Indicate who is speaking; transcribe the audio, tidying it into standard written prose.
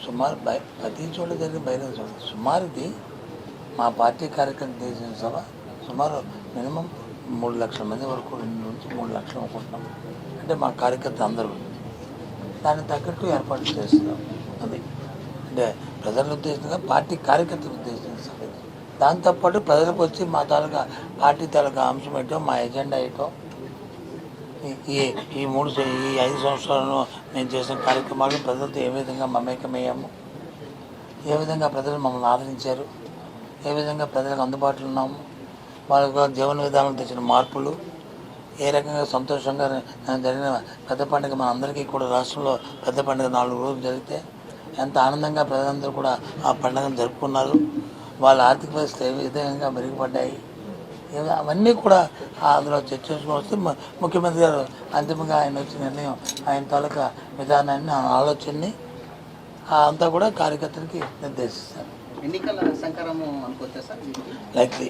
Speaker 1: సుమారు ప్రతి చోట జరిగిన బహిరంగ సభ సుమారు ఇది మా పార్టీ కార్యకర్తలు చేసిన సభ సుమారు మినిమం 3 లక్షల మంది వరకు 2 నుంచి 3 లక్షలు అనుకుంటున్నాం. అంటే మా కార్యకర్తలు అందరూ దానికి తగ్గట్టు ఏర్పాటు చేస్తున్నాం. అది అంటే ప్రజల ఉద్దేశంగా పార్టీ కార్యకర్తల ఉద్దేశించిన సభ. దాంతోపాటు ప్రజలకు వచ్చి మా తాలూకా పార్టీ తాలూకా అంశం ఏంటో మా ఎజెండా ఏంటో ఈ 5 సంవత్సరాలను నేను చేసిన కార్యక్రమాలు ప్రజలతో ఏ విధంగా మమేకమయ్యాము, ఏ విధంగా ప్రజలు మమ్మల్ని ఆదరించారు, ఏ విధంగా ప్రజలకు అందుబాటులో ఉన్నాము, వాళ్ళ జీవన విధానంలో తెచ్చిన మార్పులు, ఏ రకంగా సంతోషంగా జరిగిన పెద్ద పండుగ మన అందరికీ కూడా రాష్ట్రంలో పెద్ద పండుగ 4 రోజులు జరిగితే ఎంత ఆనందంగా ప్రజలందరూ కూడా ఆ పండుగను జరుపుకున్నారు, వాళ్ళ ఆర్థిక పరిస్థితి ఏ విధంగా మెరుగుపడ్డాయి, అవన్నీ కూడా అందులో చర్చించుకొని వస్తే ముఖ్యమంత్రి గారు అంతిమంగా ఆయన వచ్చిన నిర్ణయం ఆయన తాలూకా విధానాన్ని ఆలోచనని అంతా కూడా కార్యకర్తలకి నిర్దేశిస్తారు.
Speaker 2: ఎన్నికల సంకరము అనుకోవచ్చా సార్?
Speaker 1: లైక్లీ